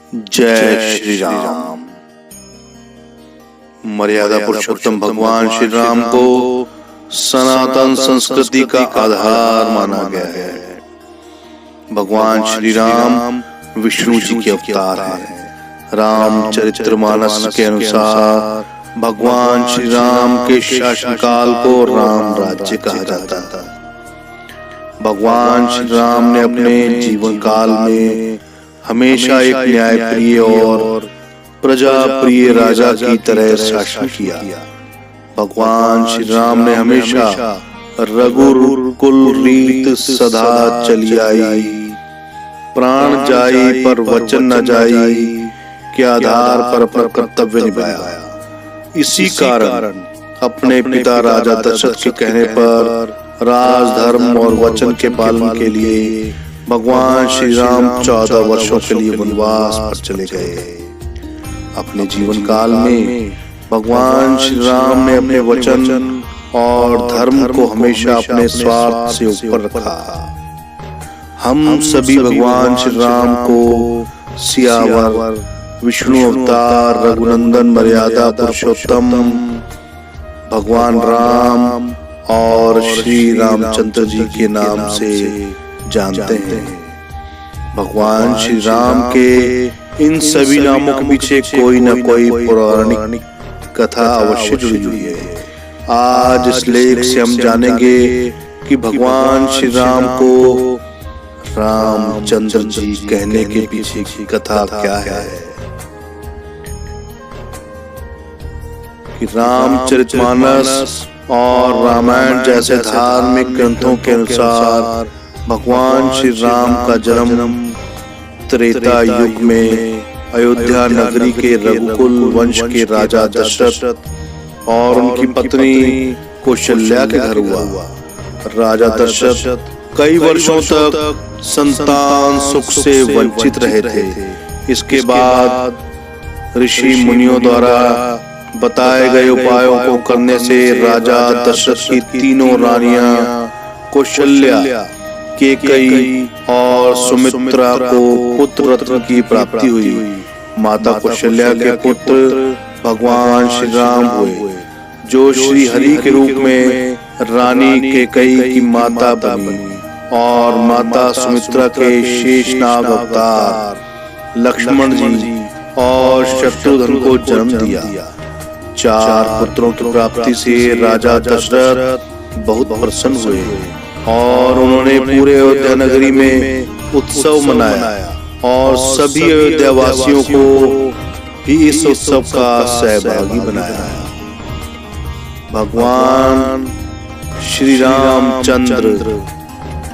जय श्री राम। मर्यादा पुरुषोत्तम भगवान श्री राम को सनातन संस्कृति का आधार माना गया है। भगवान श्री राम विष्णु जी के अवतार हैं। रामचरितमानस के अनुसार भगवान श्री राम के शासनकाल को राम राज्य कहा जाता था। भगवान श्री राम ने अपने जीवन काल में हमेशा एक न्यायप्रिय और प्रजा प्रिय राजा की तरह शासन किया। भगवान श्री राम ने हमेशा रघुकुल रीत सदा चली आई, प्राण जाई पर वचन न जाई के आधार पर अपना कर्तव्य निभाया। इसी कारण अपने पिता राजा दशरथ के कहने पर राजधर्म और वचन के पालन के लिए भगवान श्री राम 14 वर्षों के लिए वनवास पर चले गए। अपने जीवन काल में भगवान श्री राम ने अपने वचन और धर्म को हमेशा अपने स्वार्थ से ऊपर रखा। हम सभी भगवान श्री राम को सियावर, विष्णु अवतार, रघुनंदन, मर्यादा पुरुषोत्तम भगवान राम और श्री रामचंद्र जी के नाम से जानते हैं। भगवान श्री राम के इन सभी नामों के पीछे कोई न कोई पौराणिक कथा अवश्य जुड़ी हुई है। आज इस लेख से हम जानेंगे कि भगवान श्री राम को रामचंद्र जी कहने के पीछे की कथा क्या है। कि रामचरितमानस और रामायण जैसे धार्मिक ग्रंथों के अनुसार भगवान श्री राम का जन्म त्रेता युग में अयोध्या नगरी के रघुकुल वंश के राजा दशरथ और उनकी पत्नी कौशल्या के घर हुआ। राजा दशरथ कई वर्षों तक संतान सुख से वंचित रहे थे। इसके बाद ऋषि मुनियों द्वारा बताए गए उपायों को करने से राजा दशरथ की तीनों रानियां कौशल्या, कैकेयी और सुमित्रा को पुत्र रत्न की प्राप्ति हुई। माता कौशल्या के पुत्र भगवान श्री राम हुए, जो श्री हरि के रूप में रानी कैकेयी की माता बनी और माता सुमित्रा के शेषनाग अवतार लक्ष्मण जी और शत्रुघ्न को जन्म दिया। 4 पुत्रों की प्राप्ति से राजा दशरथ बहुत प्रसन्न हुए और उन्होंने पूरे अयोध्या नगरी में उत्सव मनाया और सभी अयोध्या वासियों को भी इस उत्सव का सहभागी बनाया। भगवान श्री रामचंद्र,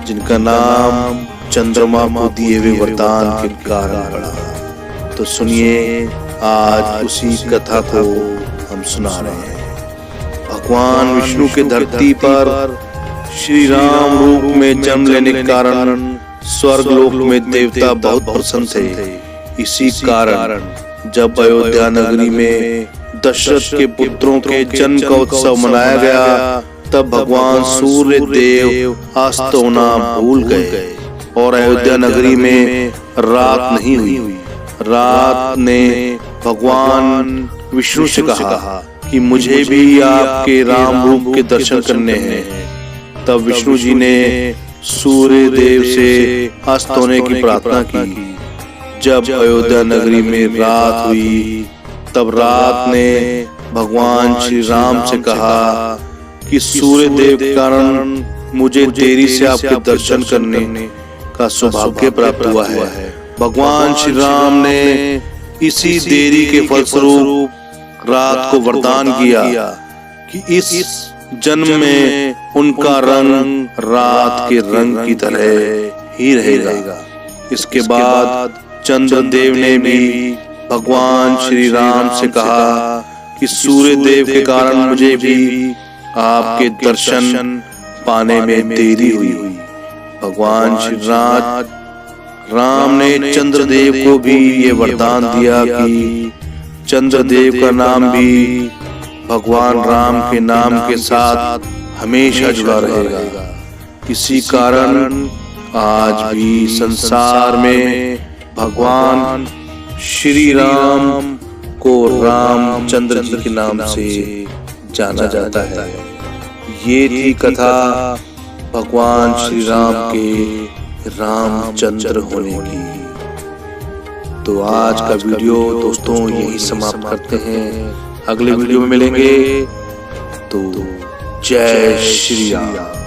जिनका नाम चंद्रमा को दिए हुए वरदान के कारण पड़ा। तो सुनिए, आज उसी कथा को हम सुना रहे हैं। भगवान विष्णु के धरती पर श्री राम रूप में जन्म लेने के कारण स्वर्ग लोक में देवता बहुत प्रसन्न थे। इसी कारण जब अयोध्या नगरी में दशरथ के पुत्रों के जन्म का उत्सव मनाया गया, तब भगवान सूर्य देव अस्त होना भूल गए और अयोध्या नगरी में रात नहीं हुई। रात ने भगवान विष्णु से कहा कि मुझे भी आपके राम रूप के दर्शन करने हैं। तब विष्णु जी ने सूर्य देव से अस्त होने की प्रार्थना की। जब अयोध्या नगरी में रात हुई, तब रात ने भगवान श्री राम से कहा कि सूर्य देव के कारण मुझे देरी से आपके दर्शन करने का सौभाग्य प्राप्त हुआ है। भगवान श्री राम ने इसी देरी के फलस्वरूप रात को वरदान किया कि इस जन्म में उनका रंग रात के रंग की तरह ही रहेगा। इसके बाद चंद्रदेव ने भी भगवान श्री राम से कहा कि सूर्य देव के कारण मुझे भी आपके दर्शन पाने में देरी हुई। भगवान श्री राम ने चंद्रदेव को भी ये वरदान दिया कि चंद्रदेव का नाम भी भगवान राम के नाम के साथ हमेशा जुड़ा रहेगा। इसी कारण आज भी संसार में भगवान श्री राम को रामचंद्र जी के नाम से जाना जाता है। ये थी कथा भगवान श्री राम के रामचंद्र होने की। तो आज का वीडियो दोस्तों यही समाप्त करते हैं। अगले वीडियो में मिलेंगे। तो जय श्री राम।